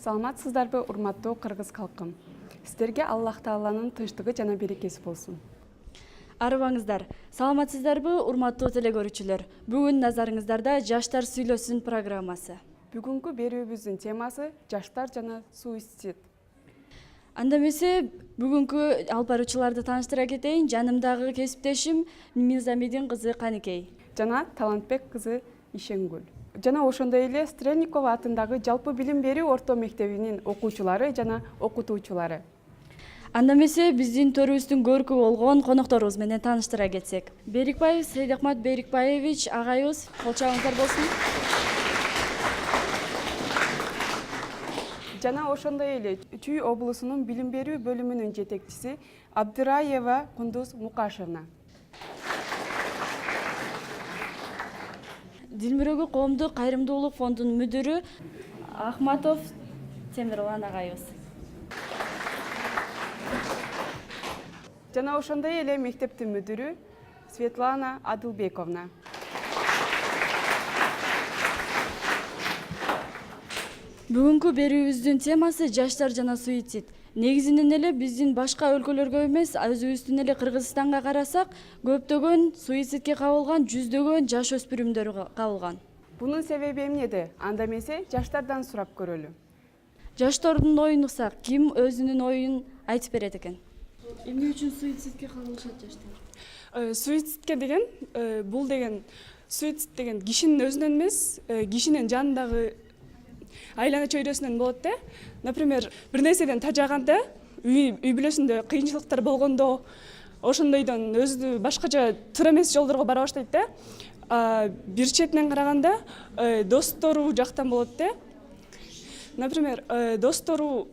Саламатсыздарбы, урматтуу кыргыз калкым. Сиздерге Аллах Тааланын тынчтыгы жана берекеси болсун. Арыбаңыздар. Саламатсыздарбы, урматтуу телекөрүүчүлөр. Бүгүн назарыңыздарда Жаштар сүйлөсүн программасы. Бүгүнкү берүүбүздүн темасы жаштар жана суицид. Анда эмесе бүгүнкү алып баруучуларды тааныштыра кетейин. Жанымдагы кесиптешим Мирзамидин кызы Каникей жана Талантбек кызы Ишенгүл. Жана ошондой эле Стрельникова атындагы жалпы билим берүү орто мектебинин окуучулары жана окутуучулары. Анда эмесе биздин төрүбүздүн көркү болгон конокторубуз менен тааныштыра кетсек. Берикбаев Сейдахмат Берикбаевич агайыбыз, кол чабыңыздар болсун. Жана ошондой эле Чүй облусунун билим берүү бөлүмүнүн жетекчиси Абдыраева Кундуз Мукашевна. Дилмүрөгү коомдук кайрымдуулук фондунун мүдүрү Ахматов Темирлан агайыбыз. Жана ошондой эле мектептин мүдүрү Светлана Адылбековна. Бүгүнкү берүүбүздүн темасы жаштар жана суицид. Негизинен эле биздин башка өлкөлөргө эмес, өзүбүздүн эле Кыргызстанга карасак, көптөгөн суицидке кабылган жүздөгөн жаш өспүрүмдөр кабылган. Бунун себеби эмнеде? Анда эмесе жаштардан сурап көрөлү. Жаштардын оюн уксак, ким өзүнүн оюн айтып берет экен? Эмне үчүн суицидке кабылышат жаштар? Суицидке деген, суицид деген кишинин өзүнөн эмес, кишинин жанындагы айлана чөйрөсүнөн болот да. Например, бир нерседен тажаганда, үй бүлөсүндө кыйынчылыктар болгондо, ошондойдон өзү башкача туура эмес жолдорго бара баштайт да. Бир четинен караганда, достору жактан болот да. Например, достору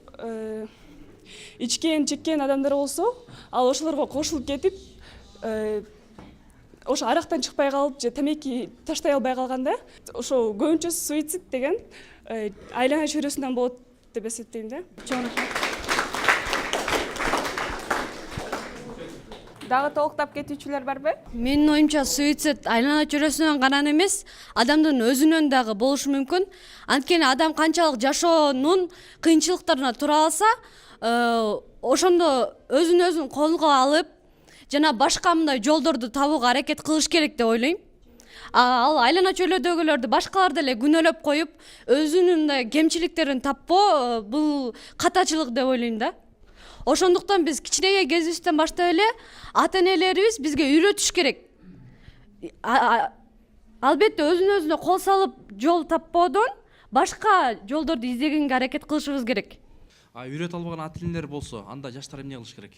ичкен, чеккен адамдар болсо, ал ошолорго кошулуп кетип, ошо арактан чыкпай калып, же темеки таштай албай калганда, ошо көбүнчө суицид деген айлана чөйрөсүнөн болот деп эсептейм да. Дагы толуктап кетүүчүлөр барбы? Менин оюмча суицид айлана чөйрөсүнөн гана эмес, адамдын өзүнөн дагы болушу мүмкүн. Анткени адам канчалык жашоонун кыйынчылыктарына тура алса, ошондо өзүн колго алып, жана башка мындай жолдорду табууга аракет кылыш керек деп ойлойм. Ал айлана чөйрөдөгүлөрдү башкалар деле күнөөлөп коюп, өзүнүн мындай кемчиликтерин таппоо бул катачылык деп ойлойм да. Ошондуктан биз кичинекей кезибизден баштап эле ата-энелерибиз бизге үйрөтүш керек. Албетте өзүнө кол салып жол таппоодон башка жолдорду издегенге аракет кылышыбыз керек. Үйрөтө албаган ата-энелер болсо, анда жаштар эмне кылыш керек?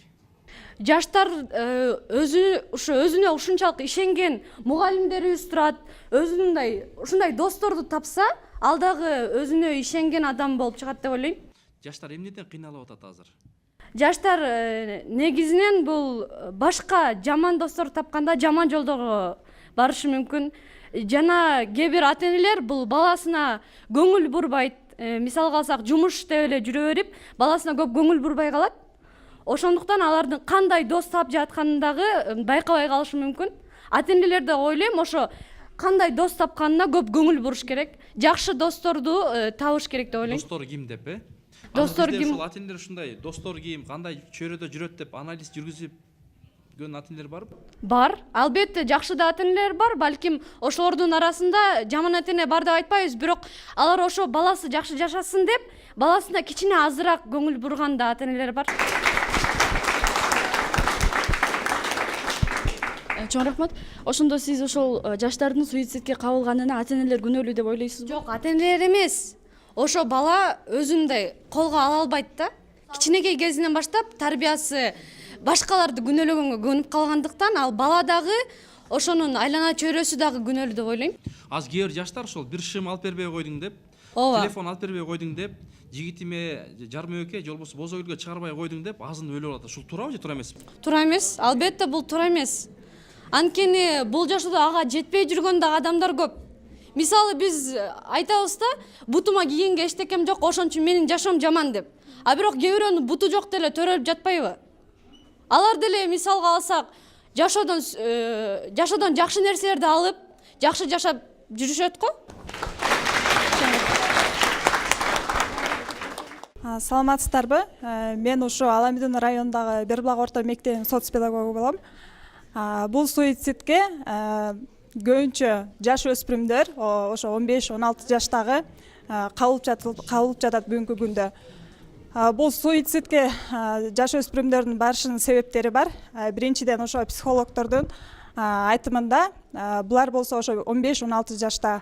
Жаштар өзүнө ушунчалык ишенген мугалимдерибиз турат, ушундай досторду тапса, ал дагы өзүнө ишенген адам болуп чыгат деп ойлойм. Жаштар эмнеден кыйналып атат азыр? Жаштар негизинен бул башка жаман достор тапканда жаман жолдорго барышы мүмкүн. Жана кээ бир ата-энелер бул баласына көңүл бурбайт. Мисалга алсак, жумуш деп эле жүрө берип, баласына көп көңүл бурбай калат. Ошондуктан алардын кандай дос таап жатканын дагы байкабай калышы мүмкүн. Ата-энелер да ойлойм, ошо кандай дос тапканына көп көңүл буруш керек. Жакшы досторду табыш керек деп ойлойм. Достор ким деп, Достор ким? Ошол ата-энелер ушундай достор ким, кандай чөйрөдө жүрөт деп анализ жүргүзүп көн ата-энелер барбы? Бар. Албетте жакшы да ата-энелер бар. Балким ошолордун арасында жаман ата-эне бар деп айтпайбыз, бирок алар ошо баласы жакшы жашасын деп, баласына кичине азыраак көңүл бурган да ата-энелер бар. Чоң рахмат. Ошондо сиз ошол жаштардын суицидке кабылганына ата-энелер күнөөлүү деп ойлойсузбу? Жок, ата-энелер эмес. Ошо бала өзүндөй колго ала албайт да. Кичинекей кезинен баштап тарбиясы башкаларды күнөөлөгөнгө көнүп калгандыктан, ал бала дагы ошонун айлана чөйрөсү дагы күнөөлүү деп ойлойм. Аз кээ бир жаштар ошол бир шым алып бербей койдуң деп, телефон алып бербей койдуң деп, жигитиме жармөбөккө же болбосо бозо гүлгө чыгарбай койдуң деп азын өлүп атат. Ушул туурабы же туура эмеспи? Туура эмес. Албетте бул туура эмес. Анткени бул жашоодо ага жетпей жүргөн дагы адамдар көп. Мисалы биз айтабыз да, бутума кийгенге эчтекем жок, ошон үчүн менин жашоом жаман деп. А бирок кээ бирөөнүн буту жок деле төрөлүп жатпайбы? Алар деле мисалга алсак, жашоодон жакшы нерселерди алып, жакшы жашап жүрүшөт го. Саламатсыздарбы? Мен ушу Аламидин районундагы Бербулак орто мектебинин соц педагогу болом. Бул суицидке көбүнчө жаш өспүрүмдөр, ошо 15-16 жаштагы кабылып жатат бүгүнкү күндө. Бул суицидке жаш өспүрүмдөрдүн барышынын себептери бар. Биринчиден ошо психологдордун айтымында булар болсо ошо 15-16 жашта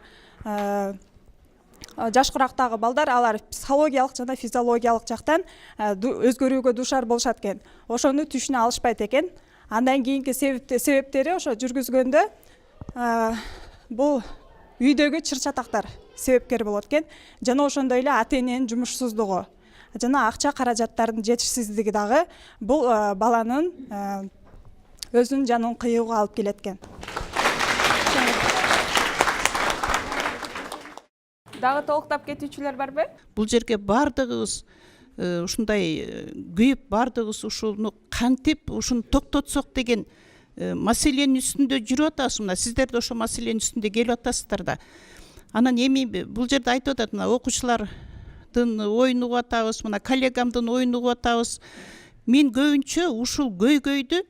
жашкырактагы балдар алар психологиялык жана физиологиялык жактан өзгөрүүгө дуушар болушат экен. Ошону түшүнө алышпайт экен. Андан кийинки себептери ошо жүргүзгөндө бул үйдөгү чыр-чатактар себепкер болот экен. Жана ошондой эле ата-эненин жумушсуздугу жана акча каражаттардын жетишсиздиги дагы бул баланын өзүнүн жанын кыюуга алып келет экен. Дагы толуктап кетүүчүлөр барбы? Бул жерге бардыгыбыз ушундай күйүп, бардыгыбыз ушуну кантип ушуну токтотсок деген маселенин үстүндө жүрүп атабыз. Мына сиздер да ошо маселенин үстүндө келип атасыздар да. Анан эми бул жерде айтып атат, мына окуучулардын оюн угуп атабыз, мына коллегамдын оюн угуп атабыз. Мен көбүнчө ушул көйгөйдү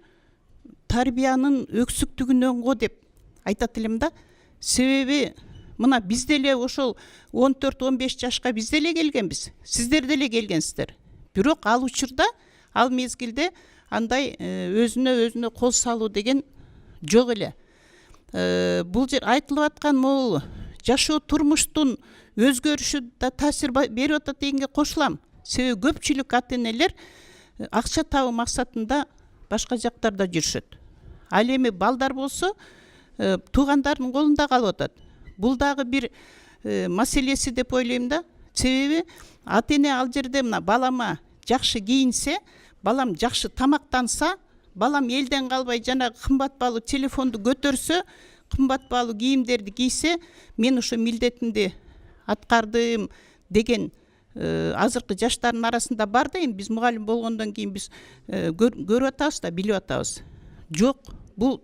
тарбиянын өксүктүгүнөн го деп айтат элем да. Себеби мына биз деле ошол 14-15 жашка биз деле келгенбиз. Сиздер деле келгенсиздер. Бирок ал учурда, ал мезгилде андай өзүнө кол салуу деген жок эле. Бул жер айтылып аткан могул жашоо турмуштун өзгөрүшү да таасир берип атат дегенге кошулам. Себеби көпчүлүк ата-энелер акча табуу максатында башка жактарда жүрүшөт. Ал эми балдар болсо туугандардын колунда калып атат. Бул дагы бир маселеси деп ойлойм да. Себеби ата-эне ал жерде мына балама жакшы кийинсе, балам жакшы тамактанса, балам элден калбай жана кымбат баалуу телефонду көтөрсө, кымбат баалуу кийимдерди кийсе, мен ошо милдетимди аткардым деген азыркы жаштардын арасында бар да. Эми биз мугалим болгондон кийин биз көрүп атабыз да, билип атабыз. Жок, бул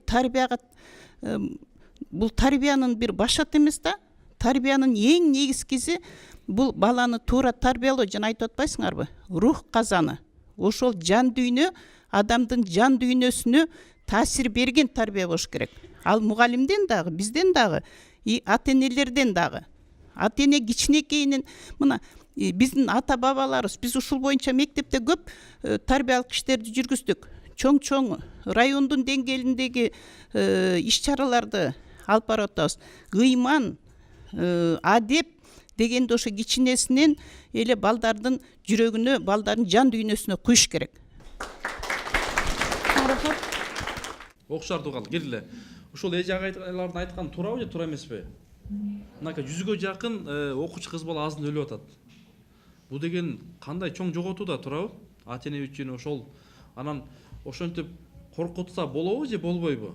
тарбиянын бир башат эмес да. Тарбиянын эң негизгиси бул баланы туура тарбиялоо. Жана айтып атпайсыңарбы? Рух казаны. Ошол жан дүйнө, адамдын жан дүйнөсүнө таасир берген тарбия болуш керек. Ал мугалимден дагы, бизден дагы, ата-энелерден дагы. Ата-эне кичинекейинен мына биздин ата-бабаларыбыз, биз ушул боюнча мектепте көп тарбиялык иштерди жүргүздүк. Чоң райондун деңгээлиндеги иш-чараларды алып барып атабыз. Ыйман, адеп дегенди ошо кичинесинен эле балдардын жүрөгүнө, балдардын жан дүйнөсүнө куюш керек. Окшар Дугал, келгиле. Ушул эже агайлардын айтканы туурабы же туура эмеспи? Мынакей 100гө жакын окуучу кыз бала азыр өлүп атат. Бул деген кандай чоң жоготуу да, туурабы? Ата-эне үчүн ошол анан ошентип коркутса болобу же болбойбу?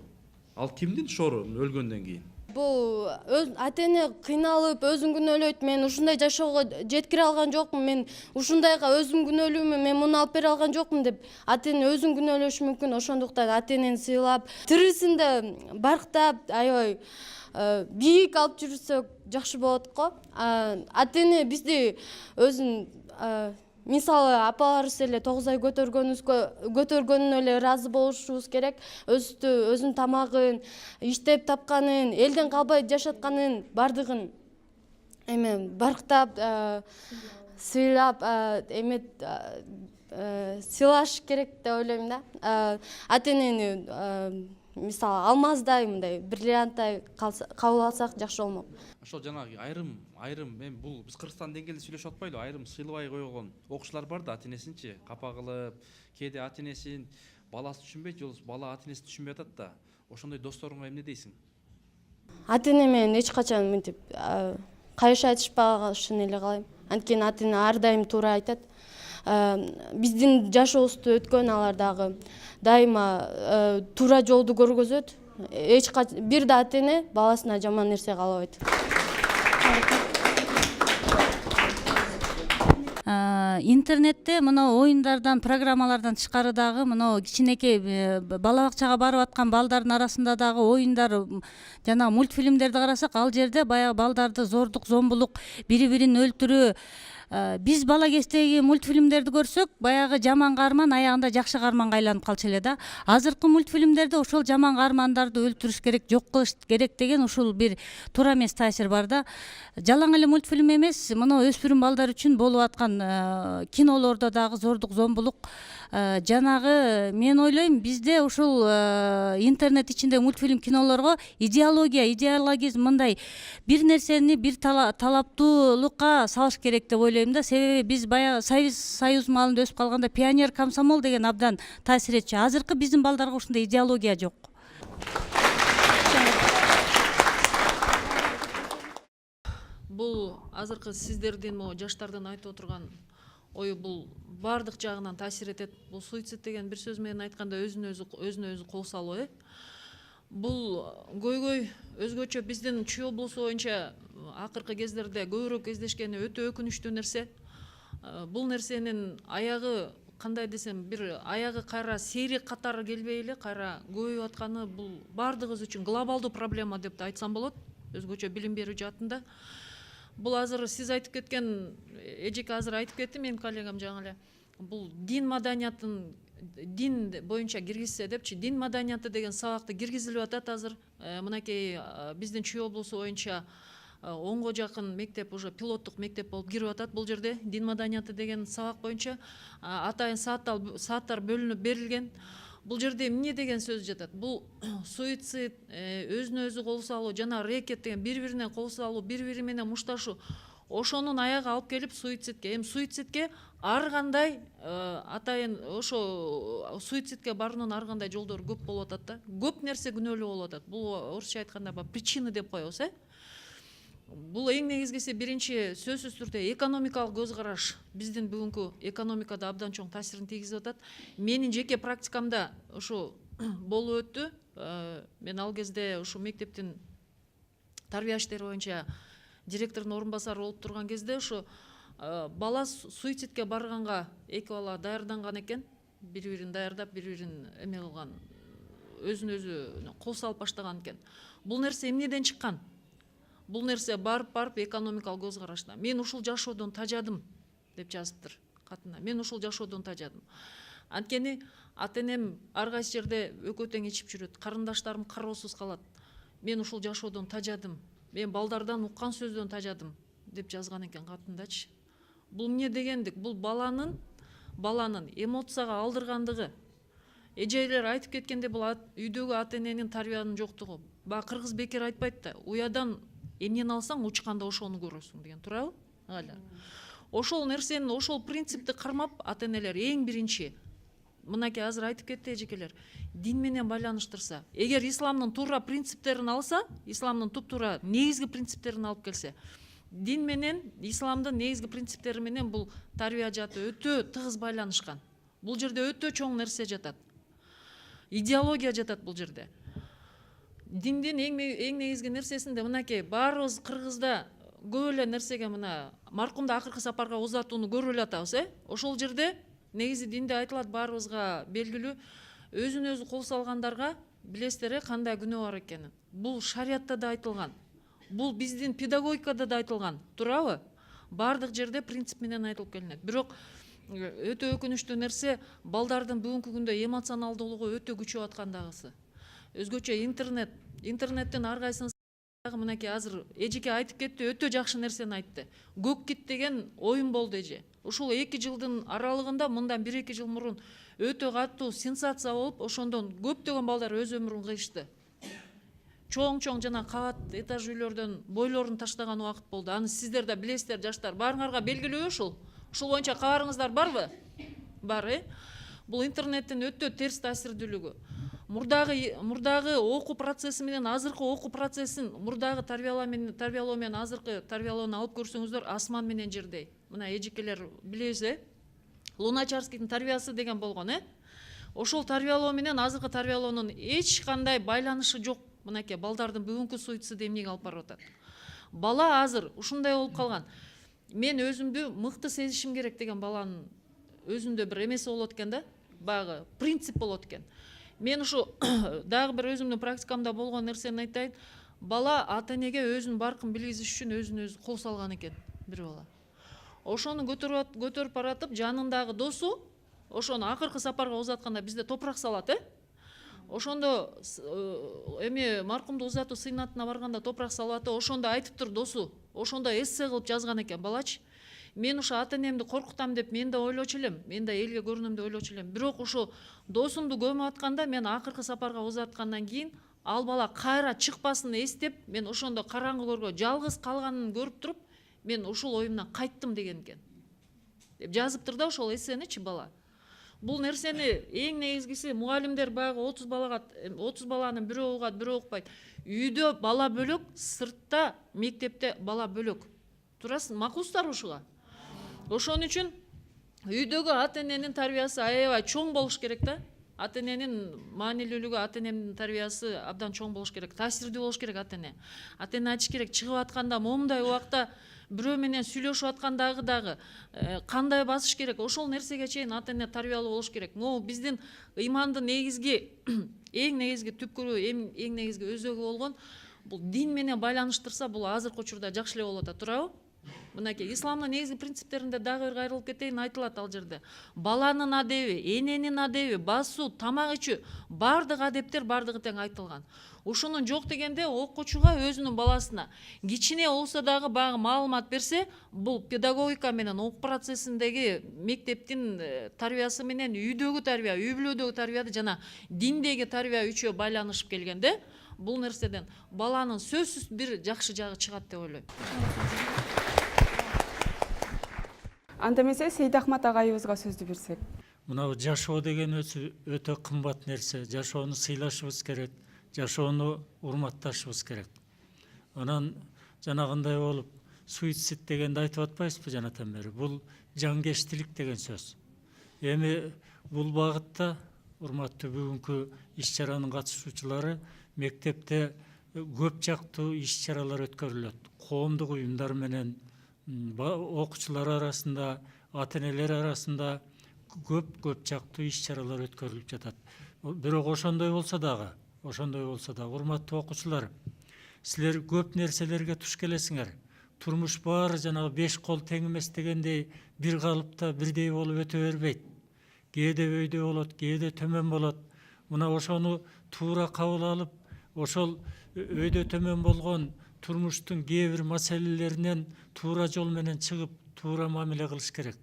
Ал кимдин шору өлгөндөн кийин? Бул ата-эне кыйналып өзүн күнөөлөйт. Мен ушундай жашоого жеткире алган жокмун, мен ушундайга өзүм күнөөлүүмүн, мен муну алып бере алган жокмун деп ата-эне өзүн күнөөлөшү мүмкүн. Ошондуктан ата-энени сыйлап, тирисинде барктап, аябай бийик алып жүрсөк жакшы болот го. Ата-эне бизди өзүн мисалы апаларыбыз эле 9 ай көтөргөнүнө эле ыраазы болушубуз керек. Өзүнүн тамагын, иштеп тапканын, элден калбай жашатканын бардыгын барктап, сыйлап, сыйлаш керек деп ойлойм да. Ата-энени мисалы алмаздай, мындай бриллианттай кабыл алсак жакшы болмок. Ошол жанагы айрым эми бул биз Кыргызстан деңгээлинде сүйлөшүп атпайлыбы? Айрым сыйлабай койгон окуучулар бар да, ата-энесинчи капа кылып, кээде ата-энесин баласы түшүнбөйт, же бала ата-энесин түшүнбөй атат да. Ошондой досторуңа эмне дейсиң? Ата-эне менен эч качан мынтип кайшы айтышпашын эле каалайм. Анткени ата-эне ар дайым туура айтат. Биздин жашообузду өткөн алар дагы дайыма туура жолду көргөзөт. Эч качан бир да ата-эне баласына жаман нерсе каалабайт. Интернетте мына оюндардан, программалардан тышкары дагы мына кичинекей бала бакчага барып аткан балдардын арасында дагы оюндар, жана мультфильмдерди карасак, ал жерде баягы балдарды зордук, зомбулук, бири-бирин өлтүрүү, биз бала кездеги мультфильмдерди көрсөк, баягы жаман каарман аягында жакшы каарманга айланып калчу эле да. Азыркы мультфильмдерде ошол жаман каармандарды өлтүрүш керек, жок кылыш керек деген ушул бир туура эмес таасир бар да. Жалаң эле мультфильм эмес, мына өспүрүм балдар үчүн болуп аткан кинолордо дагы зордук, зомбулук жанагы мен ойлойм бизде ушул интернет ичинде мультфильм кинолорго идеологизм мындай бир нерсени бир талаптуулукка салыш керек деп ойлойм да. Себеби биз баягы Совет Союз маалында өсүп калганда пионер комсомол деген абдан таасир этчү. Азыркы биздин балдарга ушундай идеология жок. Бул азыркы сиздердин могу жаштардын айтып отурган ою бул баардык жагынан таасир этет. Бул суицид деген бир сөз менен айтканда өзүнө өзү кол салуу. Бул көйгөй өзгөчө биздин Чүй облусу боюнча акыркы кездерде көбүрөөк кездешкени өтө өкүнүчтүү нерсе. Бул нерсенин аягы кандай десем, бир аягы кайра сейрек катары келбей эле кайра көбөйүп атканы бул баардыгыбыз үчүн глобалдуу проблема деп да айтсам болот. Өзгөчө билим берүү жаатында. Бул азыр сиз айтып кеткен, эжеке азыр айтып кетти менин коллегам жаңы эле. Бул дин маданиятын дин боюнча киргизсе депчи, дин маданияты деген сабакты киргизилип атат азыр. Мынакей биздин Чүй облусу боюнча 10го жакын мектеп уже пилоттук мектеп болуп кирип атат. Бул жерде дин маданияты деген сабак боюнча атайын сааттар бөлүнүп берилген. Бул жерде эмне деген сөз жатат? Бул суицид, өзүнө өзү кол салуу жана рэкет деген бири-биринен кол салуу, бири-бири менен мушташуу. Ошонун аягы алып келип суицидке. Суицидке ар кандай атайын ошо суицидке баруунун ар кандай жолдору көп болуп атат да. Көп нерсе күнөөлүү болуп атат. Бул орусча айтканда причины деп коебуз, Бул эң негизгиси биринчи сөзсүз түрдө экономикалык көз караш биздин бүгүнкү экономикада абдан чоң таасирин тийгизип атат. Менин жеке практикамда ушу болуп өттү. Мен ал кезде ушу мектептин тарбия иштери боюнча директордун орун басары болуп турган кезде ушу бала суицидке барганга эки бала даярданган экен. Бири-бирин даярдап, бири-бирин эме кылган, өзүнө өзү кол салып баштаган экен. Бул нерсе эмнеден чыккан? Бул нерсе барып экономикалык көз карашта. Мен ушул жашоодон тажадым деп жазыптыр катына. Мен ушул жашоодон тажадым. Анткени ата-энем ар кайсы жерде өкө тең ичип жүрөт, карындаштарым кароосуз калат. Мен ушул жашоодон тажадым. Мен балдардан уккан сөздөн тажадым деп жазган экен катындачы. Бул эмне дегендик? Бул баланын эмоцияга алдыргандыгы. Эжелер айтып кеткенде бул үйдөгү ата-эненин тарбиянын жоктугу. Баягы кыргыз бекер айтпайт да, уядан эмнени алсаң учканда ошону көрөсүң деген, туурабы? Ошол нерсени, ошол принципти кармап ата-энелер эң биринчи мынакей азыр айтып кетти эжекелер, дин менен байланыштырса, эгер исламдын туура принциптерин алса, исламдын туп-туура негизги принциптерин алып келсе, дин менен исламдын негизги принциптери менен бул тарбия жааты өтө тыгыз байланышкан. Бул жерде өтө чоң нерсе жатат. Идеология жатат бул жерде. Диндин эң негизги нерсесинде мынакей баарыбыз Кыргызда көп эле нерсеге мына маркумду акыркы сапарга узатууну көрүп эле атабыз, Ошол жерде негизи динде айтылат, баарыбызга белгилүү, өзүнө өзү кол салгандарга билесиздер кандай күнөө бар экенин. Бул шариатта да айтылган. Бул биздин педагогикада да айтылган, туурабы? Бардык жерде принцип менен айтылып келинет. Бирок өтө өкүнүчтүү нерсе, балдардын бүгүнкү күндө эмоционалдуулугу өтө күчөп аткандагысы. Өзгөчө интернеттин ар кайсын мынакей азыр эжеке айтып кетти, өтө жакшы нерсени айтты. Көк кит деген оюн болду эже. Ушул 2 жылдын аралыгында, мындан 1-2 жыл мурун өтө катуу сенсация болуп, ошондон көптөгөн балдар өз өмүрүн кыйышты. Чоң жана кабат этаж үйлөрдөн бойлорун таштаган убакыт болду. Аны сиздер да билесиздер, жаштар. Баарыңарга белгилүү ушул. Ушул боюнча кабарыңыздар барбы? Бар, Бул интернеттин өтө терс таасирдүүлүгү. Мурдагы окуу процесси менен азыркы окуу процессин, мурдагы тарбиялоо менен азыркы тарбиялоону алып көрсөңүздөр, асман менен жердей. Мына эжекелер билебиз, Луначарскийдин тарбиясы деген болгон, Ошол тарбиялоо менен азыркы тарбиялоонун эч кандай байланышы жок. Мынакей балдардын бүгүнкү суициди эмнеге алып барып атат? Бала азыр ушундай болуп калган. Мен өзүмдү мыкты сезишим керек деген баланын өзүндө бир эмеси болот экен да, баягы принцип болот экен. Мен ушу дагы бир өзүмдүн практикамда болгон нерсени айтайын. Бала ата-энеге өзүнүн баркын билгизиш үчүн өзүнө өзү кол салган экен, бир бала. ошону көтөрүп баратып жанындагы досу ошону акыркы сапарга узатканда бизде топурак салат, ошондо эми маркумду узатуу сыйнатына барганда топурак салып атып, ошондо айтыптыр досу, ошондо эссе кылып жазган экен, балачы мен ошо ата энемди коркутам деп мен да ойлочу элем, мен да элге көрүнөм деп ойлочу элем, бирок ошо досумду көмүп атканда мен акыркы сапарга узаткандан кийин ал бала кайра чыкпасын эстеп, мен ошондо караңгы көргө жалгыз калганын көрүп туруп, мен ушул оюмдан кайттым деген экен деп жазыптыр да ошол эссеничи бала. Бул нерсени эң негизгиси мугалимдер баягы 30 баланын бирөө угат, бирөө укпайт. Үйдө бала бөлөк, сыртта мектепте бала бөлөк. Турасың, макулсуздарбы ушуга? Ошон үчүн үйдөгү ата эненин тарбиясы аябай чоң болуш керек да. Ата эненин маанилүүлүгү, ата эненин тарбиясы абдан чоң болуш керек, таасирдүү болуш керек ата эне. Ата эне айтыш керек, чыгып атканда момундай убакта бирөө менен сүйлөшүп аткандагы дагы кандай басыш керек, ошол нерсеге чейин ата эне тарбиялуу болуш керек. Могу биздин ыймандын негизги эң негизги түпкүрү, эң негизги өзөгү болгон бул дин менен байланыштырса, бул азыркы учурда жакшы эле болуп атат, туурабы? Мынакей исламдын негизги принциптеринде дагы бир кайрылып кетейин, айтылат ал жерде. Баланын адеби, эненин адеби, басуу, тамак ичүү, бардык адептер бардыгы тең айтылган. Ушунун жок дегенде окуучуга өзүнүн баласына кичине болсо дагы баягы маалымат берсе, бул педагогика менен окуу процессиндеги мектептин тарбиясы менен үйдөгү тарбия, үй бүлөдөгү тарбияды жана диндеги тарбия үчөө байланышып келгенде, бул нерседен баланын сөзсүз бир жакшы жагы чыгат деп ойлойм. Анда эмесе Сейдахмат агайыбызга сөздү берсек. Мына жашоо деген өтө кымбат нерсе. Жашоону сыйлашыбыз керек, жашоону урматташыбыз керек. Анан жанагындай болуп, суицид дегенди айтып атпайсызбы жанатан бери? Бул жанкечтилик деген сөз. Эми бул багытта урматтуу бүгүнкү иш-чаранын катышуучулары мектепте көп жактуу иш-чаралар өткөрүлөт. Коомдук уюмдар менен окуучулар арасында, ата энелер арасында көп жактуу иш-чаралар өткөрүлүп жатат. Бирок ошондой болсо дагы, урматтуу окуучулар, силер көп нерселерге туш келесиңер. Турмуш баары жанагы 5 кол тең эмес дегендей бир калыпта бирдей болуп өтө бербейт. Кээде өйдө болот, кээде төмөн болот. Мына ошону туура кабыл алып, ошол өйдө төмөн болгон турмуштун кээ бир маселелеринен туура жол менен чыгып, туура мамиле кылыш керек.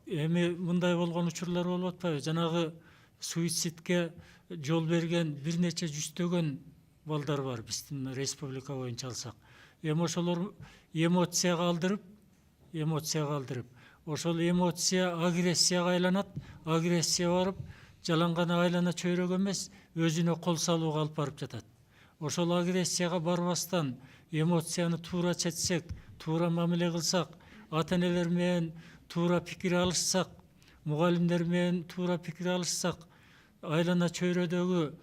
Эми мындай болгон учурлар болуп атпайбы? Жанагы суицидке жол берген бир нече жүздөгөн балдар бар биздин республика боюнча алсак. Эми ошолор эмоцияга алдырып, ошол эмоция агрессияга айланат, агрессия барып, жалангана айлана чөйрөк эмес, өзүнө кол салууга алып барып жатат. Ошол агрессияга барбастан эмоцияны туура четсек, туура мамиле кылсак, ата энелер менен туура пикир алышсак, мугалимдер менен туура пикир алышсак, айлана чөйрөдөгү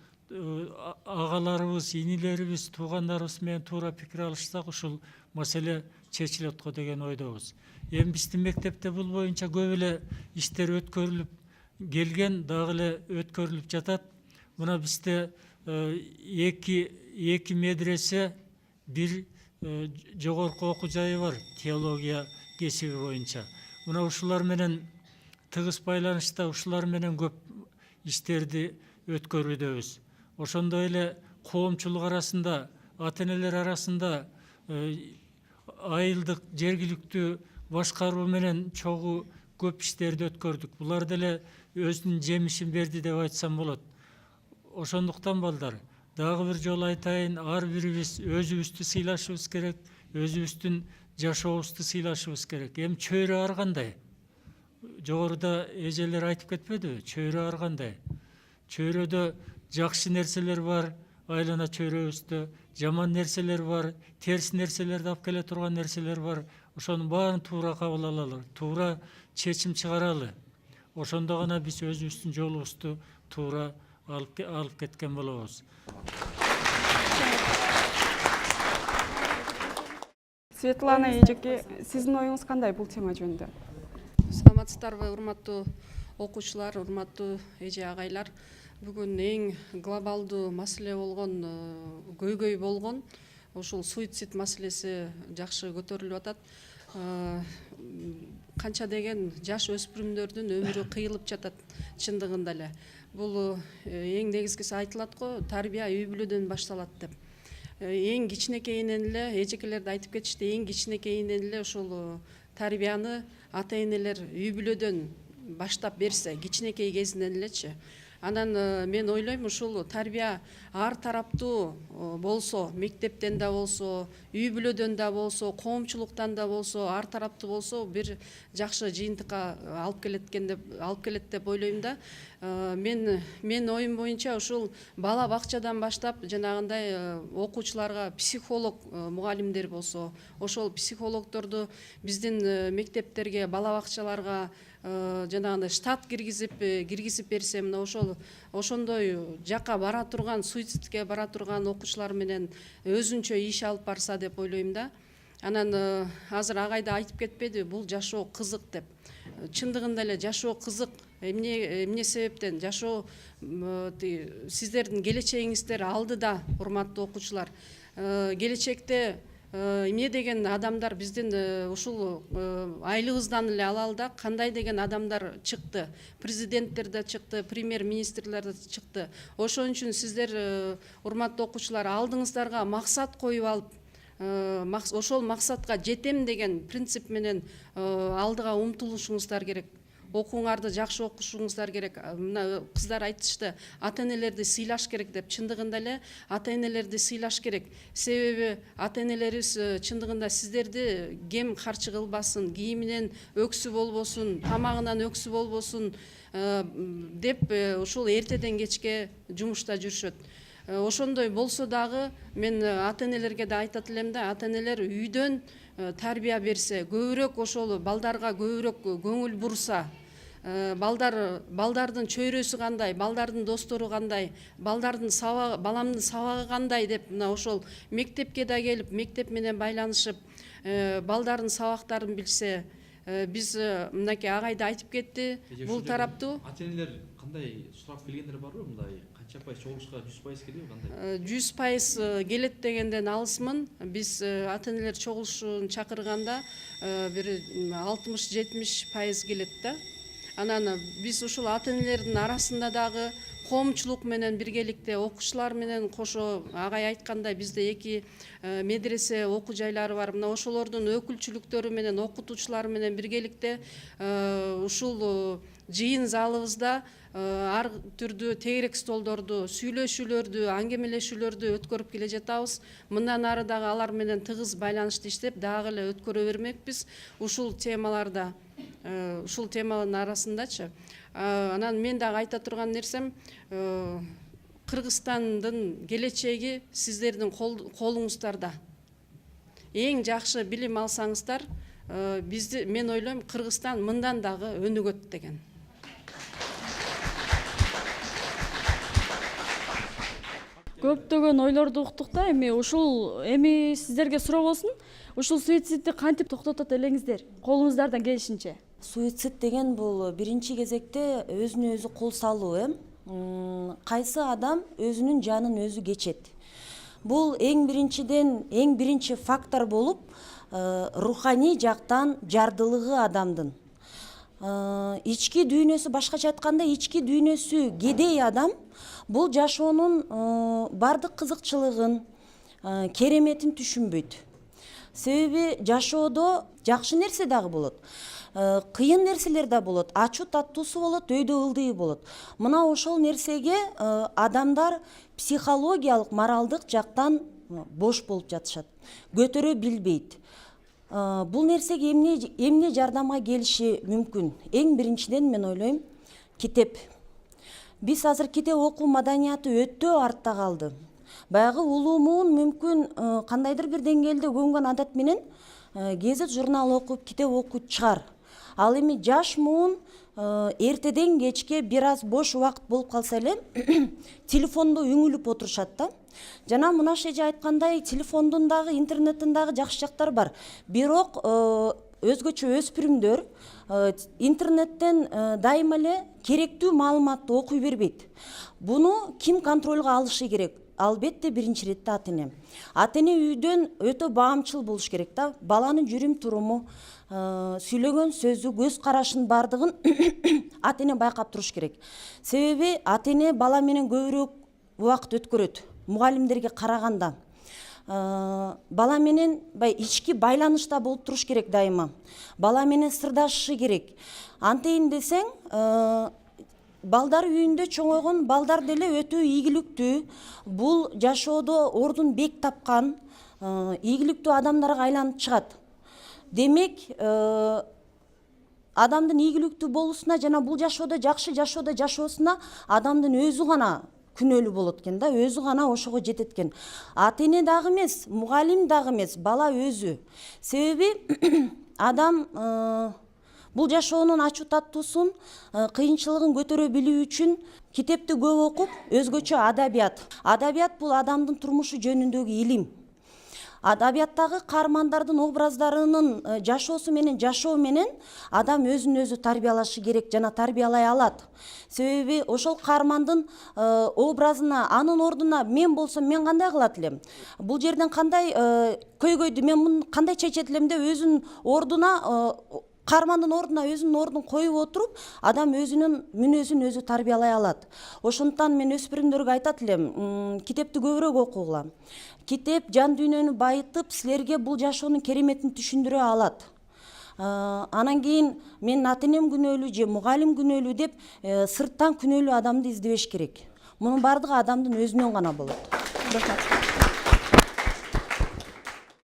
агаларыбыз, инилерибиз, туугандарыбыз менен туура пикир алышсак, ушул маселе чечилет го деген ойдобуз. Эми биздин мектепте бул боюнча көп эле иштер өткөрүлүп келген, дагы эле өткөрүлүп жатат. Мына бизде эки медресе, бир жогорку окуу жайы бар, теология кесиби боюнча. Мына ушулар менен тыгыз байланышта, ушулар менен көп иштерди өткөрүүдөбүз. Ошондой эле коомчулук арасында, ата энелер арасында айылдык жергиликтүү башкаруу менен чогуу көп иштерди өткөрдүк. Булар деле өзүнүн жемишин берди деп айтсам болот. Ошондуктан балдар, дагы бир жолу айтайын, ар бирибиз өзүбүздү сыйлашыбыз керек, өзүбүздүн жашообузду сыйлашыбыз керек. Эми чөйрө ар кандай? Жогоруда эжелер айтып кетпедиби? Чөйрө ар кандай? Чөйрөдө жакшы нерселер бар, айлана чөйрөбүздө, жаман нерселер бар, терс нерселерди алып келе турган нерселер бар. Ошонун баарын туура кабыл алалы, туура чечим чыгаралы. Ошондо гана биз өзүбүздүн жолубузду туура алып кеткен болобуз. Светлана эжеке, сиздин оюңуз кандай бул тема жөнүндө? Саламатсыздарбы, урматтуу окуучулар, урматтуу эже агайлар. Бүгүн эң глобалдуу маселе болгон, көйгөй болгон ушул суицид маселеси жакшы көтөрүлүп атат. канча деген жаш өспүрүмдөрдүн өмүрү кыйылып жатат чындыгында эле. Бул эң негизгиси айтылат го, тарбия үй бүлөдөн башталат деп. Эң кичинекейинен эле эжекелер да айтып кетишти, эң кичинекейинен эле ушул тарбияны ата энелер үй бүлөдөн баштап берсе, кичинекей кезинен элечи. Анан мен ойлойм, ушул тарбия ар тараптуу болсо, мектептен да болсо, үй бүлөдөн да болсо, коомчулуктан да болсо, ар тараптуу болсо бир жакшы жыйынтыкка алып келет деп ойлойм да. Мен оюм боюнча ушул бала бакчадан баштап жанагындай окуучуларга психолог мугалимдер болсо, ошол психологдорду биздин мектептерге, бала бакчаларга жанагындай штат киргизип берсе, мына ошондой жака бара турган, суицидке бара турган окуучулар менен өзүнчө иш алып барса деп ойлойм да. Анан азыр агайда айтып кетпеди, бул жашоо кызык деп. Чындыгында эле жашоо кызык. Эмне себептен? Жашоо сиздердин келечегиңиздер алдыда, урматтуу окуучулар. Келечекте эмне деген адамдар биздин ушул айлыбыздан эле алалы да, кандай деген адамдар чыкты. Президенттер да чыкты, премьер-министрлер да чыкты. Ошон үчүн сиздер, урматтуу окуучулар, алдыңыздарга максат коюп алып, ошол максатка жетем деген принцип менен алдыга умтулушуңуздар керек. Окууңарды жакшы окушуңуздар керек. Мына кыздар айтышты, ата энелерди сыйлаш керек деп. Чындыгында эле ата энелерди сыйлаш керек. Себеби ата энелерибиз чындыгында сиздерди кем карчы кылбасын, кийиминен өксү болбосун, тамагынан өксү болбосун деп ушул эртеден кечке жумушта жүрүшөт. Ошондой болсо дагы мен ата энелерге да айтат элем да, ата энелер үйдөн тарбия берсе, көбүрөөк ошол балдарга көбүрөөк көңүл бурса, балдардын чөйрөсү кандай, балдардын достору кандай, баламдын сабагы кандай деп мына ошол мектепке да келип, мектеп менен байланышып, балдардын сабактарын билсе, биз мынакей агай да айтып кетти, бул тараптуу. Ата энелер кандай сурап келгендер барбы, мындай канча пайыз чогулушка 100% келеби кандай? 100% келет дегенден алысмын. Биз ата энелер чогулушун чакырганда бир 60-70% келет да. Анан биз ушул ата энелердин арасында дагы коомчулук менен биргеликте, окуучулар менен кошо, агай айткандай, бизде 2 медресе окуу жайлары бар. Мына ошолордун өкүлчүлүктөрү менен, окутуучулар менен биргеликте ушул жыйын залыбызда ар түрдүү тегерек столдорду, сүйлөшүүлөрдү, аңгемелешүүлөрдү өткөрүп келе жатабыз. Мындан ары дагы алар менен тыгыз байланышты иштеп, дагы эле өткөрө бермекпиз ушул темаларда, ушул темалардын арасындачы. Анан мен дагы айта турган нерсем, Кыргызстандын келечеги сиздердин колуңуздарда. Эң жакшы билим алсаңыздар, мен ойлойм, Кыргызстан мындан дагы өнүгөт деген. Көптөгөн ойлорду уктук да, эми сиздерге суроо болсун. Ушул суицидди кантип токтотот элеңиздер? Колуңуздардан келишинче. Суицид деген бул биринчи кезекте өзүнө өзү кол салуу, кайсы адам өзүнүн жанын өзү кечет. Бул эң биринчи фактор болуп, руханий жактан жардылыгы адамдын. Ички дүйнөсү, башкача айтканда, ички дүйнөсү кедей адам бул жашоонун бардык кызыкчылыгын, кереметин түшүнбөйт. Себеби жашоодо жакшы нерсе дагы болот, кыйын нерселер да болот, ачуу таттуусу болот, өйдө ылдыы болот. Мына ошол нерсеге адамдар психологиялык, моралдык жактан бош болуп жатышат, көтөрө билбейт. Бул нерсеге эмне жардамга келиши мүмкүн? Эң биринчиден мен ойлойм, китеп. Биз азыр китеп окуу маданияты өтө артта калды. Баягы улуумун мүмкүн кандайдыр бир деңгээлде көнгөн адат менен гезит журнал окуп, китеп окуп чыгар. Ал эми жаш муун эртеден кечке бир аз бош убакыт болуп калса эле телефондо үңүлүп отурушат да. Жана мына эже айткандай, телефондун дагы, интернеттин дагы жакшы жактары бар. Бирок өзгөчө өспүрүмдөр интернеттен дайыма эле керектүү маалыматты окуй бербейт. Буну ким контролго алышы керек? албетте биринчи иретте ата эне. Ата эне үйдөн өтө баамчыл болуш керек да. Баланын жүрүм туруму, сүйлөгөн сөзү, көз карашынын бардыгын ата эне байкап туруш керек. Себеби ата эне бала менен көбүрөөк убакыт өткөрөт, мугалимдерге караганда. Бала менен ички байланышта болуп туруш керек дайыма. Бала менен сырдашышы керек. Антейин десең, балдар үйүндө чоңойгон балдар деле өтө ийгиликтүү, бул жашоодо ордун бек тапкан, ийгиликтүү адамдарга айланып чыгат. Демек, адамдын ийгиликтүү болуусуна жана бул жашоодо жакшы жашоодо жашоосуна адамдын өзү гана күнөөлүү болот экен да, өзү гана ошого жетет экен. Ата эне дагы эмес, мугалим дагы эмес, бала өзү. Себеби адам бул жашоонун ачуу таттуусун, кыйынчылыгын көтөрө билүү үчүн китепти көп окуп, өзгөчө адабият. Адабият бул адамдын турмушу жөнүндөгү илим. Адабияттагы каармандардын образдарынын жашоосу менен жашоо менен адам өзүн өзү тарбиялашы керек жана тарбиялай алат. Себеби ошол каармандын образына, анын ордуна мен болсом мен кандай кылат элем? Бул жерден кандай көйгөйдү мен муну кандай чечет элем деп өзүнүн ордуна, каармандын ордуна өзүнүн ордун коюп отуруп, адам өзүнүн мүнөзүн өзү тарбиялай алат. Ошондуктан мен өспүрүмдөргө айтат элем, китепти көбүрөөк окугула. Китеп жан дүйнөнү байытып, силерге бул жашоонун кереметин түшүндүрө алат. Анан кийин мен ата энем күнөөлүү же мугалим күнөөлүү деп сырттан күнөөлүү адамды издебеш керек. Мунун бардыгы адамдын өзүнөн гана болот.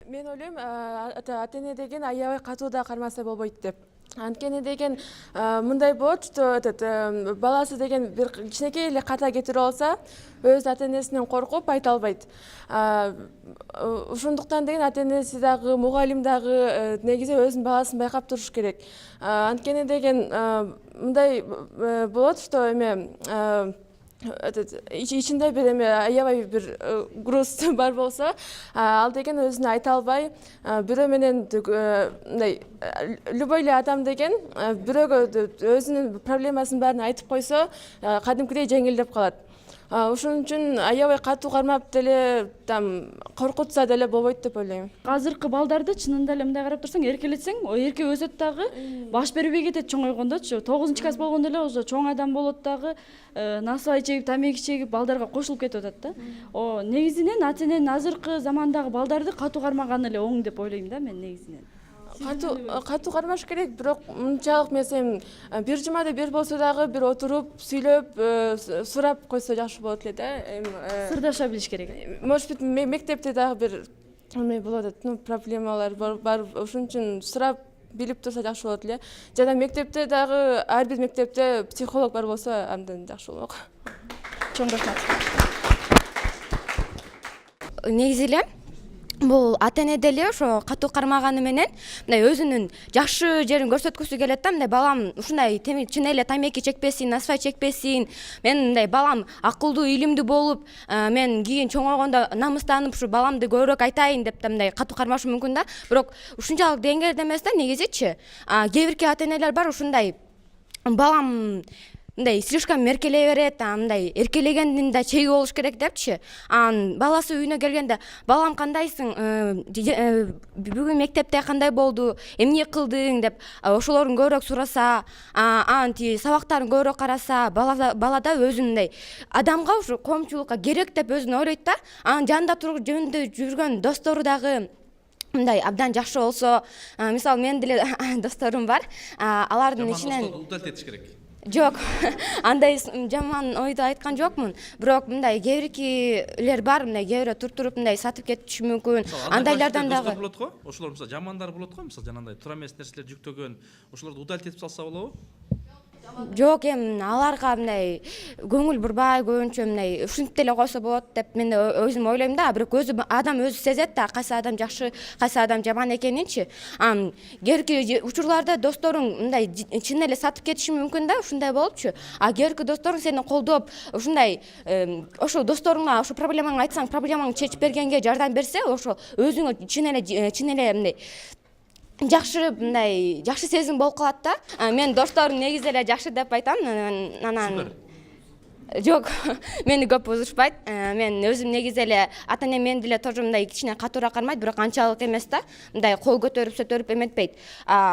Мен ойлойм, ата эне деген аябай катуу да кармаса болбойт деп. Анткени деген мындай болот, что баласы деген бир кичинекей эле ката кетирип алса, өз ата энесинен коркуп айта албайт. Ошондуктан деген ата энеси дагы, мугалим дагы негизи өзүнүн баласын байкап туруш керек. Анткени деген мындай болот, что ичинде бир аябай бир груз бар болсо, ал деген өзүнө айта албай, бирөө менен мындай любой эле адам деген бирөөгө өзүнүн проблемасынын баарын айтып койсо, кадимкидей жеңилдеп калат. Ошон үчүн аябай катуу кармап деле, коркутса деле болбойт деп ойлойм. Азыркы балдарды чынында эле мындай карап турсаң, эркелетсең, эрке өсөт дагы, баш бербей кетет чоңойгондочу. 9-класс болгондо эле уже чоң адам болот дагы, насыбай чегип, тамеки чегип, балдарга кошулуп кетип атат да. Негизинен ата эненин азыркы замандагы балдарды катуу кармаганы эле оң деп ойлойм да мен негизинен. Катуу кармаш керек, бирок мынчалык мен бир жумада бир болсо дагы бир отуруп, сүйлөп, сурап койсо жакшы болот эле да. Сырдаша билиш керек. Может быть, мектепте дагы бир болот, проблемалар бар, ошон үчүн сурап билип турса жакшы болот эле. Жана мектепте дагы, ар бир мектепте психолог бар болсо андан жакшы болмок. Чоң рахмат. Негизи эле бул ата эне деле ошо катуу кармаганы менен мындай өзүнүн жакшы жерин көрсөткүсү келет да. Мындай балам ушундай чын эле тамеки чекпесин, насыбай чекпесин, мен мындай балам акылдуу, илимдүү болуп, мен кийин чоңойгондо намыстанып ушу баламды көбүрөөк айтайын деп да мындай катуу кармашы мүмкүн да. Бирок ушунчалык деңгээлде эмес да негизичи. Кээ бирки ата энелер бар ушундай балам мындай слишком эркелей берет, мындай эркелегендин да чеги болуш керек депчи. Баласы үйүнө келгенде, балам кандайсың, бүгүн мектепте кандай болду, эмне кылдың деп ошолорун көбүрөөк сураса, сабактарын көбүрөөк караса, балада өзүндөй адамга ушу коомчулукка керек деп өзүн ойлойт да. Анын жанында жөнүндө жүргөн достору дагы мындай абдан жакшы болсо, мисалы мен деле досторум бар, алардын ичинен удалить этиш керек. Жок, андай жаман ойду айткан жокмун. Бирок мындай кээ биркилер бар, мындай кээ бирөө туруп мындай сатып кетиши мүмкүн. Андайлардан дагы болот го. Ошолор мисалы жамандар болот го, мисалы жанагындай туура эмес нерселер жүктөгөн, ошолорду удалить этип салса болобу? Жок, аларга мындай көңүл бурбай, көбүнчө мындай ушинтип деле койсо болот деп мен өзүм ойлойм да. Бирок адам өзү сезет да, кайсы адам жакшы, кайсы адам жаман экенинчи. Кээ учурларда досторуң мындай чын эле сатып кетиши мүмкүн да, ушундай болупчу. Кээ досторуң сени колдоп, ушундай ошо досторуңа ошо проблемаңды айтсаң, проблемаңды чечип бергенге жардам берсе, ошо өзүңө чын эле мындай жакшы сезим болуп калат да. Мен досторум негизи эле жакшы деп айтам. Анан Жок, мени көп бузушпайт. Мен өзүм негизи эле ата энем мени деле тоже мындай кичине катуураак кармайт, бирок анчалык эмес да. Мындай кол көтөрүп сөтөрүп эметпейт.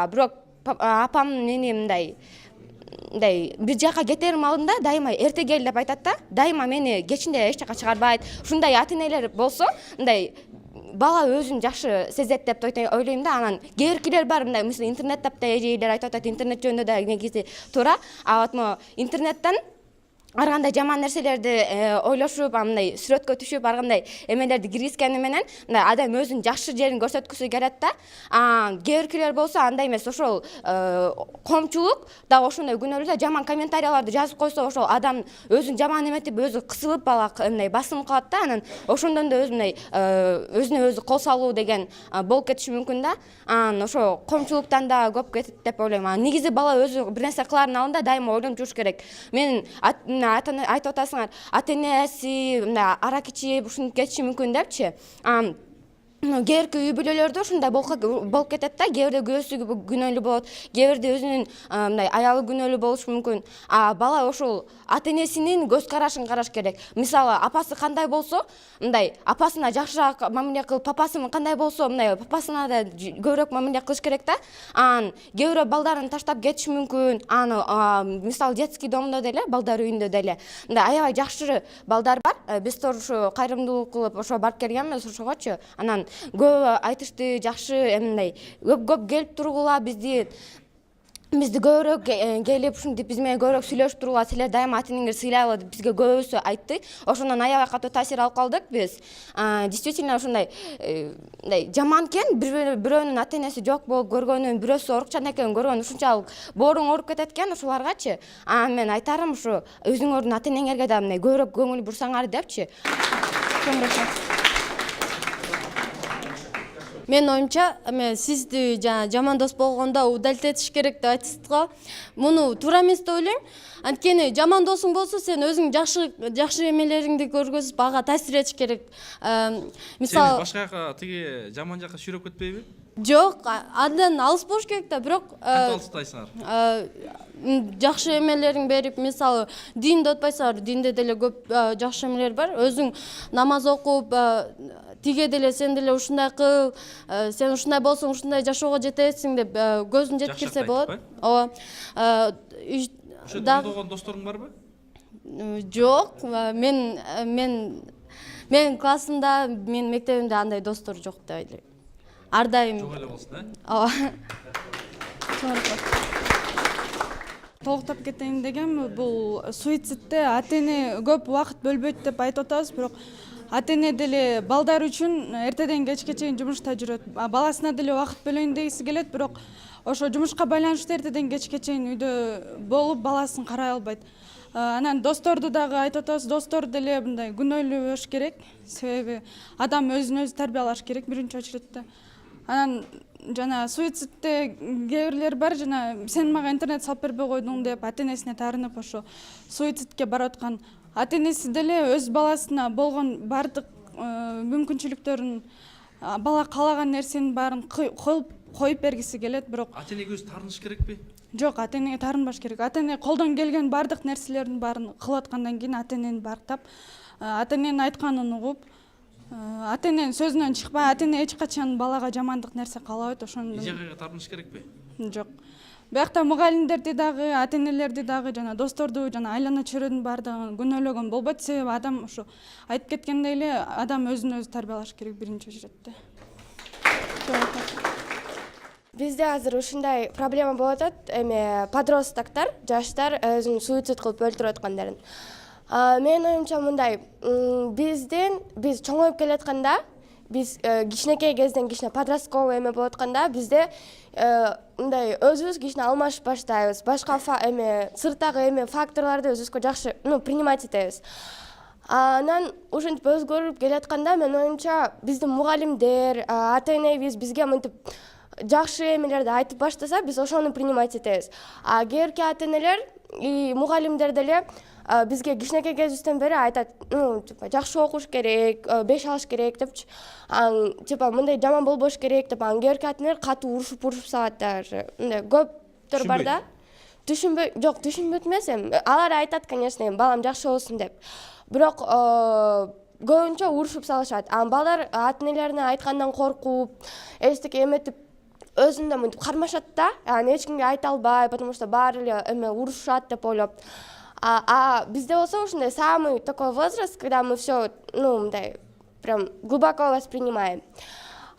Бирок апам мени мындай бир жака кетерим алдында дайыма эрте кел деп айтат да. Дайыма мени кечинде эч жака чыгарбайт. Ушундай ата энелер болсо, мындай бала өзүн жакшы сезет деп ойлойм да. Анан кээбиркилер бар, мындай мисалы интернет таптап эжелер айтып атат, интернет жөнүндө да негизи туура. Вот интернеттен ар кандай жаман нерселерди ойлошуп, мындай сүрөткө түшүп, ар кандай эмелерди киргизгени менен мындай адам өзүнүн жакшы жерин көрсөткүсү келет да. Кээбиркилер болсо андай эмес, ошол коомчулук да ошондой күнөөлүү да жаман комментарияларды жазып койсо, ошол адам өзүн жаман эметип, өзү кысылып мындай басылып калат да. Анан ошондон да мындай өзүнө өзү кол салуу деген болуп кетиши мүмкүн да. Ошо коомчулуктан да көп кетет деп ойлойм. Негизи бала өзү бир нерсе кылаардын алдында дайыма ойлонуп жүрүш керек. Мен айтып атасыңар, ата энеси арак ичип ушинтип кетиши мүмкүн депчи. Кээбирки үй бүлөлөрдө ушундай болуп кетет да. Кээ бирде күйөөсү күнөөлүү болот, кээ бирде өзүнүн мындай аялы күнөөлүү болушу мүмкүн. Бала ошол ата энесинин көз карашын караш керек. Мисалы, апасы кандай болсо, мындай апасына жакшыраак мамиле кылып, папасы кандай болсо, мындай папасына да көбүрөөк мамиле кылыш керек да. Кээ бирөө балдарын таштап кетиши мүмкүн. Мисалы, детский домдо деле, балдар үйүндө деле мындай аябай жакшы балдар бар. Биз ошо кайрымдуулук кылып ошо барып келгенбиз ошогочу. Анан көп айтышты, жакшы мындай көп келип тургула, бизди көбүрөөк келип ушинтип биз менен көбүрөөк сүйлөшүп тургула, силер дайыма ата энеңерди сыйлайлы деп бизге көбүсү айтты. Ошондон аябай катуу таасир алып калдык биз. Действительно ушундай жаман экен, бирөөнүн ата энеси жок болуп көргөнүн, бирөөсү орукчан экенин көргөн ушунчалык боорун ооруп кетет экен ошоларгачы. Мен айтарым ушу өзүңөрдүн ата энеңерге да мындай көбүрөөк көңүл бурсаңар депчи. Мен оюмча, сизди жаман дос болгондо удалить керек деп айтсыз го. Муну туура эмес деп ойлойм. Анткени жаман досуң болсо, сен өзүң жакшы эмелериңди көргөзүп, ага таасир этиш керек. Мисалы, башка жака тиги жаман жака шүйрөп кетпейби? Жок, андан алыс болуш керек да, бирок Кантип алыстайсыңар? жакшы эмелерин берип, мисалы, динди отпайсыңар, динде деле көп жакшы эмелер бар. Өзүң намаз окуп, тиге деле сен деле ушундай кыл, сен ушундай болсоң ушундай жашоого жетесиң деп көзүн жеткирсе болот. Ооба. Ошо болгон досторуң барбы? Жок, мен классымда, мен мектебимде андай достор жок деп ойлойм. Ар дайым жок эле болсун, ооба. Толуктап кетейин дегенми, бул суицидте ата эне көп убакыт бөлбөйт деп айтып атабыз, бирок ата эне деле балдар үчүн эртеден кечке чейин жумушта жүрөт. Баласына деле убакыт бөлөйүн дегиси келет, бирок ошо жумушка байланыштуу эртеден кечке чейин үйдө болуп баласын карай албайт. Анан досторду дагы айтып атабыз, достор деле мындай күнөөлүү болуш керек, себеби адам өзүн өзү тарбиялаш керек биринчи очередте. Анан суицидте кээ бирлер бар, сен мага интернет салып бербей койдуң деп ата энесине таарынып ошо суицидке барып аткан. Ата энеси деле өз баласына болгон бардык мүмкүнчүлүктөрүн, бала каалаган нерсенин баарын коюп бергиси келет, бирок Ата энеге өзү таарыныш керекпи? Жок, ата энеге таарынбаш керек. Ата эне колдон келген бардык нерселердин баарын кылып аткандан кийин ата энени барктап, ата эненин айтканын угуп, ата эненин сөзүнөн чыкпай, ата эне эч качан балага жамандык нерсе каалабайт, ошондон. Ижагайга таарыныш керекпи? Жок. Биякта мугалимдерди дагы, ата энелерди дагы, досторду, айлана чөйрөдүн баардыгын күнөөлөгөн болбойт, себеби адам ошо айтып кеткендей эле адам өзүн өзү тарбиялаш керек биринчи очередте. Бизде азыр ушундай проблема болуп атат, подростоктор, жаштар өзүн суицид кылып өлтүрүп аткандарын. Менин оюмча мындай, биз чоңоюп келатканда, биз кичинекей кезден кичине подростковый эме болуп атканда, бизде мындай өзүбүз кичине алмашып баштайбыз. Башка сырттагы факторлорду өзүбүзгө жакшы принимать этебиз. Анан ушинтип өзгөрүп келатканда, менин оюмча биздин мугалимдер, ата энебиз бизге мынтип жакшы эмелерди айтып баштаса, биз ошону принимать этебиз. Кээбирки ата энелер, мугалимдер деле бизге кичинекей кезибизден бери айтат, жакшы окуш керек, 5 алыш керек депчи. Мындай жаман болбош керек деп, кээбирки ата энелер катуу урушуп салат даже. Мындай көптөр бар да. түшүнбөйт эмес эми алар айтат, конечно, балам жакшы болсун деп, бирок көбүнчө урушуп салышат. Балдар ата энелерине айткандан коркуп, эчтеке эметип өзүндө мынтип кармашат да, эч кимге айта албай, потому что баары эле эме урушат деп ойлоп. Бизде болсо ушундай самый такой возраст, когда мы все, мындай прям глубоко воспринимаем.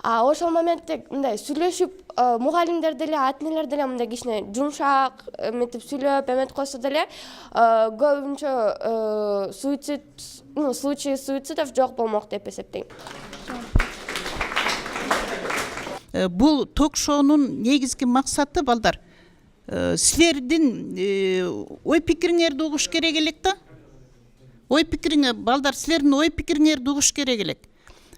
Ошол моментте мындай сүйлөшүп, мугалимдер деле, ата энелер деле мындай кичине жумшак эметип сүйлөп эметип койсо деле көбүнчө случай суицидов жок болмок деп эсептейм. Бул ток-шоунун негизги максаты, балдар, силердин ой пикириңерди угуш керек элек да. Ой пикириңер, балдар, силердин ой пикириңерди угуш керек элек.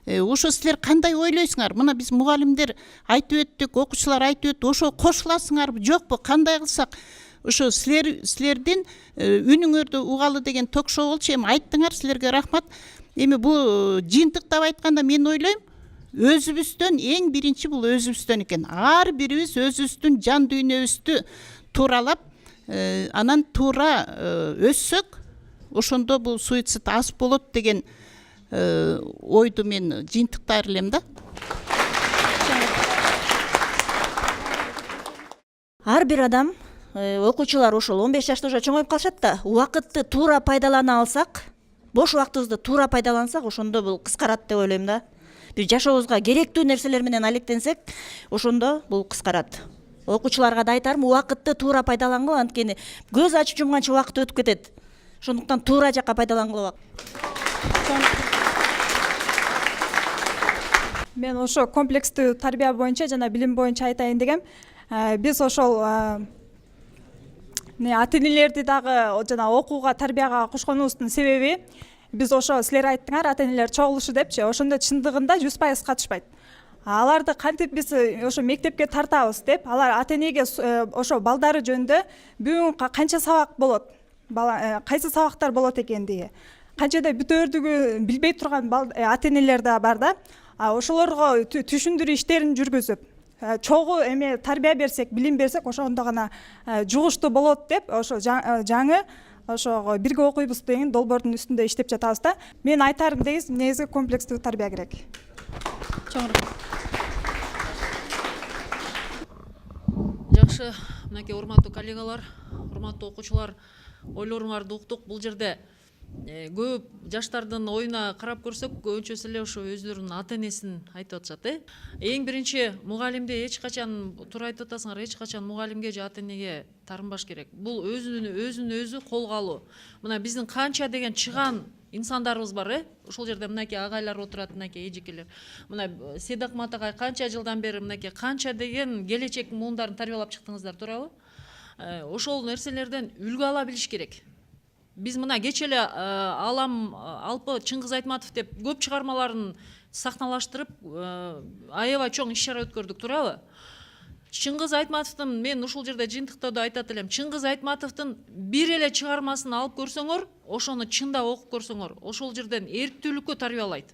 Ошо силер кандай ойлойсуңар? Мына биз мугалимдер айтып өттүк, окуучулар айтып өттү. Ошо кошуласыңарбы, жокпу? Кандай кылсак? Ошо силердин үнүңөрдү угалы деген ток-шоу болчу. Эми айттыңар, силерге рахмат. Эми бул жыйынтыктап айтканда мен ойлойм, өзүбүздөн эң биринчи бул өзүбүздөн экен. Ар бирибиз өзүбүздүн жан дүйнөбүздү тууралап, анан туура өссөк, ошондо бул суицид аз болот деген ойду мен жыйынтыктар элем да. Ар бир адам, окуучулар ошол 15 жашта уже чоңоюп калышат да, убакытты туура пайдалана алсак, бош убактыбызды туура пайдалансак, ошондо бул кыскарат деп ойлойм да. Биз жашообузга керектүү нерселер менен алектенсек, ошондо бул кыскарат. Окуучуларга да айтарым, убакытты туура пайдалангыла, анткени көз ачып жумганча убакыт өтүп кетет. Ошондуктан туура жакка пайдалангыла. Мен ошо комплекстүү тарбия боюнча жана билим боюнча айтайын дегем. Биз ошол ата энелерди дагы жана окууга, тарбияга кошконубуздун себеби, биз ошо силер айттыңар, ата энелер чогулушу депчи, ошондо чындыгында 100% катышпайт. Аларды кантип биз ошо мектепке тартабыз деп, алар ата энеге ошо балдары жөнүндө бүгүн канча сабак болот, кайсы сабактар болот экендиги, канчада бүтөөрдүгү билбей турган ата энелер да бар да. Ошолорго түшүндүрүү иштерин жүргүзүп, чогуу эме тарбия берсек, билим берсек, ошондо гана жугуштуу болот деп, ошо жаңы ошого бирге окуйбуз деген долбоордун үстүндө иштеп жатабыз да. Мен айтарым негизи комплекстүү тарбия керек. Жакшы, мынакей урматтуу коллегалар, урматтуу окуучулар, ойлоруңарды уктук. Бул жерде көп жаштардын оюна карап көрсөк, көбүнчөсү эле ошо өздөрүнүн ата энесин айтып атышат. Эң биринчи мугалимде эч качан, туура айтып атасыңар, эч качан мугалимге же ата энеге тарынбаш керек. Бул өзүн өзү колго алуу. Мына биздин канча деген чыган инсандарыбыз бар, ошол жерде мынакей агайлар отурат, мынакей эжекелер. Мына Седак Матагай канча жылдан бери мынакей канча деген келечек муундарын тарбиялап чыктыңыздар, туурабы? Ошол нерселерден үлгү ала билиш керек. Биз мына кече эле Алам Алпы Чыңгыз Айтматов деп көп чыгармаларын сахналаштырып, аябай чоң иш чара өткөрдүк, туурабы? Чыңгыз Айтматовдун, мен ушул жерде жыйынтыктоодо айтат элем, Чыңгыз Айтматовдун бир эле чыгармасын алып көрсөңөр, ошону чындап окуп көрсөңөр, ошол жерден эрктүүлүккө тарбиялайт.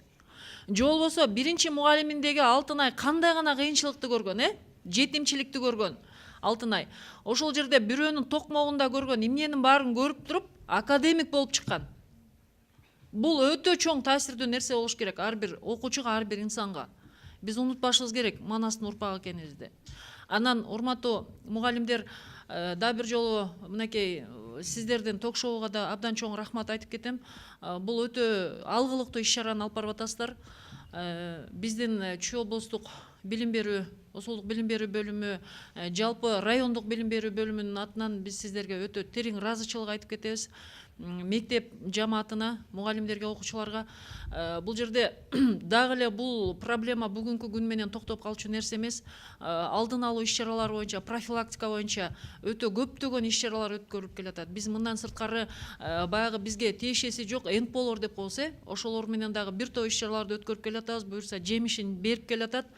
Же болбосо биринчи мугалиминдеги Алтынай кандай гана кыйынчылыкты көргөн, жетимчиликти көргөн Алтынай. Ошол жерде бирөөнүн токмогунда көргөн эмненин баарын көрүп туруп, академик болуп чыккан. Бул өтө чоң таасирдүү нерсе болуш керек ар бир окуучуга, ар бир инсанга. Биз унутпашыбыз керек манастын урпагы экенибизди. Анан урматтуу мугалимдер, да бир жолу мынакей сиздердин ток-шоуга да абдан чоң рахмат айтып кетем. Бул өтө алгылыктуу иш чараны алып барып атасыздар. Биздин Чүй облустук билим берүү, осулдук билим берүү бөлүмү, жалпы райондук билим берүү бөлүмүнүн атынан биз сиздерге өтө терең ыраазычылык айтып кетебиз. Мектеп жамаатына, мугалимдерге, окуучуларга. Бул жерде дагы эле бул проблема бүгүнкү күн менен токтоп калчу нерсе эмес. Алдын алуу иш чаралары боюнча, профилактика боюнча өтө көптөгөн иш чаралар өткөрүлүп келатат. Биз мындан сырткары баягы бизге тиешеси жок НПОлор деп коебуз, ошолор менен дагы бир топ иш чараларды өткөрүп келатабыз. Буюрса жемишин берип келатат.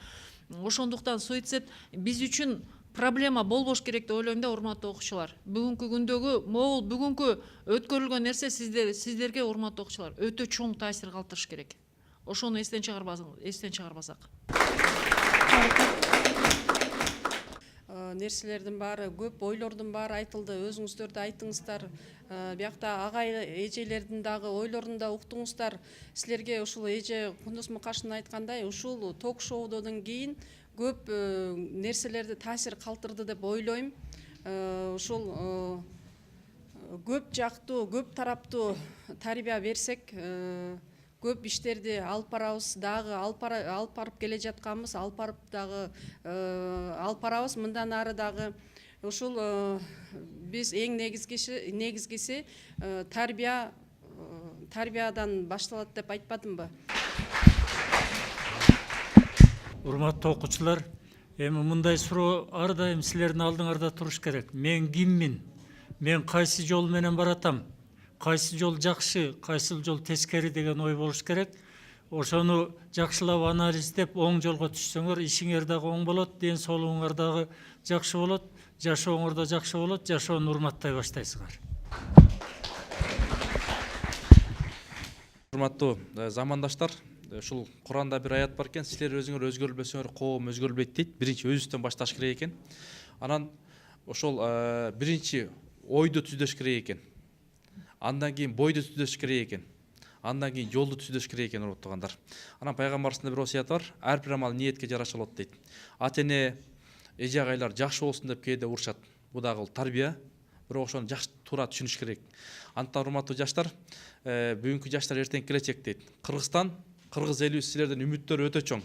Ошондуктан суицид биз үчүн проблема болбош керек деп ойлойм да, урматтуу окуучулар. Бүгүнкү күндөгү могул бүгүнкү өткөрүлгөн нерсе сиздерге, урматтуу окуучулар, өтө чоң таасир калтырыш керек. Ошону эстен чыгарбасак. нерселердин баары, көп ойлордун баары айтылды. Өзүңүздөр да айттыңыздар. Биякта агай эжелердин дагы ойлорун да уктуңуздар. Силерге ушул эже Кундуз Мукашевдин айткандай, ушул ток-шоудон кийин көп нерселерди таасир калтырды деп ойлойм. Ушул көп жактуу, көп тараптуу тарбия берсек, көп иштерди алып барабыз, дагы алып барып келе жатканбыз, алып барып дагы алып барабыз. Мындан ары дагы ушул биз эң негизгиси тарбиядан башталат деп айтпадымбы? Урматтуу окуучулар, эми мындай суроо ар дайым силердин алдыңарда туруш керек. Мен киммин? Мен кайсы жол менен баратам? Кайсы жол жакшы, кайсы жол тескери деген ой болуш керек. Ошону жакшылап анализдеп оң жолго түшсөңөр, ишиңер дагы оң болот, ден соолугуңар дагы жакшы болот, жашооңор да жакшы болот, жашоону урматтай баштайсыңар. Урматтуу замандаштар, ушул Куранда бир аят бар экен, силер өзүңөр өзгөрүлбөсөңөр коом өзгөрүлбөйт дейт. Биринчи өзүбүздөн башташ керек экен. Анан ошол биринчи ойду түздөш керек экен. Андан кийин бойду түздөш керек экен. Андан кийин жолду түздөш керек экен, урматтуугандар. Анан пайгамбарыбыздын бир осуяты бар, ар бир амал ниетке жараша болот дейт. Ата эне, эже агайлар жакшы болсун деп кээде урушат. Бул дагы тарбия, бирок ошону жакшы туура түшүнүш керек. Антан урматтуу жаштар, бүгүнкү жаштар эртеңки келечек дейт. Кыргызстан, кыргыз эли силердин үмүттөрү өтө чоң.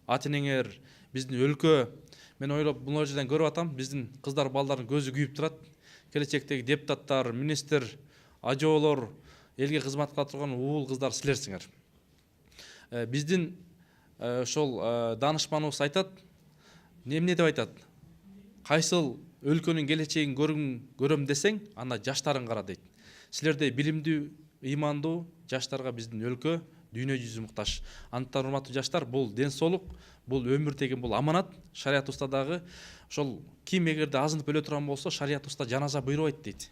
Ата энеңер, биздин өлкө, мен ойлоп бул жерден көрүп атам, биздин кыздар балдардын көзү күйүп турат. Келечектеги депутаттар, министр, ажоолор, элге кызмат кыла турган уул кыздар силерсиңер. Биздин ошол данышманыбыз айтат, эмне деп айтат? Кайсыл өлкөнүн келечегин көрөм десең, анда жаштарын кара дейт. Силердей билимдүү, ыймандуу жаштарга биздин өлкө дүйнө жүзү муктаж. Антан урматтуу жаштар, бул ден соолук, бул өмүр деген бул аманат. Шариятыбызда дагы ошол ким эгерде азынып өлө турган болсо, шариятыбызда жаназа буйрубайт дейт.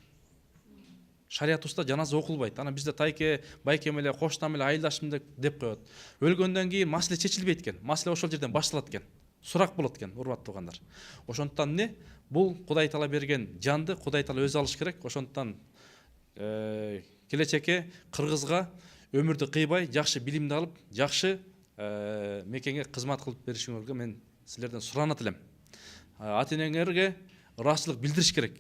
Шариятыбызда жаназа окулбайт. Ана бизде тайке, байкем эле, коштам эле, айылдашым деп коет. Өлгөндөн кийин маселе чечилбейт экен. Маселе ошол жерден башталат экен. Сурак болот экен, урматтуугандар. Ошондуктан эмне? Бул Кудай Таала берген жанды Кудай Таала өзү алыш керек. Ошондуктан келечекке кыргызга өмүрдү кыйбай, жакшы билимди алып, жакшы мекенге кызмат кылып беришиңерге мен силерден суранат элем. Ата энеңерге ыраазычылык билдириш керек.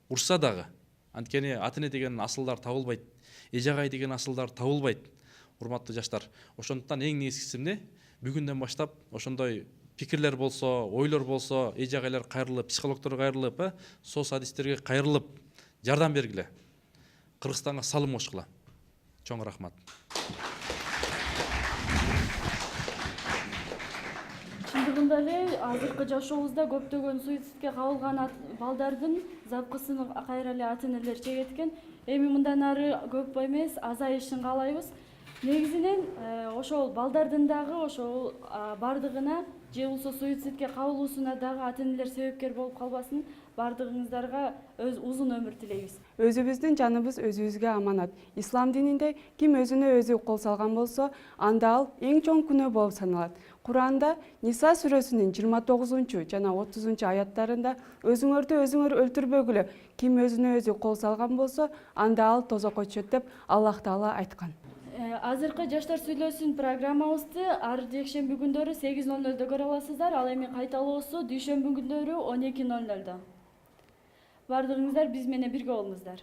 Урса дагы. Анткени ата эне деген асылдар табылбайт. Эже агай деген асылдар табылбайт. Урматтуу жаштар, ошондуктан эң негизгиси эмне? Бүгүндөн баштап ошондой пикирлер болсо, ойлор болсо, эже агайлар кайрылып, психологдор кайрылып, соц адистерге кайрылып, жардам бергиле. Кыргызстанга салым кошкула. Чоң рахмат. Чындыгында эле азыркы жашообузда көптөгөн суицидке кабылган балдардын запкысын кайра эле ата энелер чегет экен. Эми мындан ары көп эмес, азайышын каалайбыз. Негизинен ошол балдардын дагы ошол бардыгына же болбосо суицидке кабылуусуна дагы ата энелер себепкер болуп калбасын. Бардыгыңыздарга узун өмүр тилейбиз. Өзүбүздүн жаныбыз өзүбүзгө аманат. Ислам дининде ким өзүнө өзү кол салган болсо, анда ал эң чоң күнөө болуп саналат. Куранда Ниса сүрөсүнүн 29 жана 30 аяттарында өзүңөрдү өзүңөр өлтүрбөгүлө, ким өзүнө өзү кол салган болсо, анда ал тозокко түшөт деп Аллах Таала айткан. Азыркы жаштар сүйлөсүн программабызды ар жекшемби күндөрү 8:00-да көрө аласыздар. Ал эми кайталоосу дүйшөмбү күндөрү 12:00-да. Бардыгыңыздар биз менен бирге болуңуздар.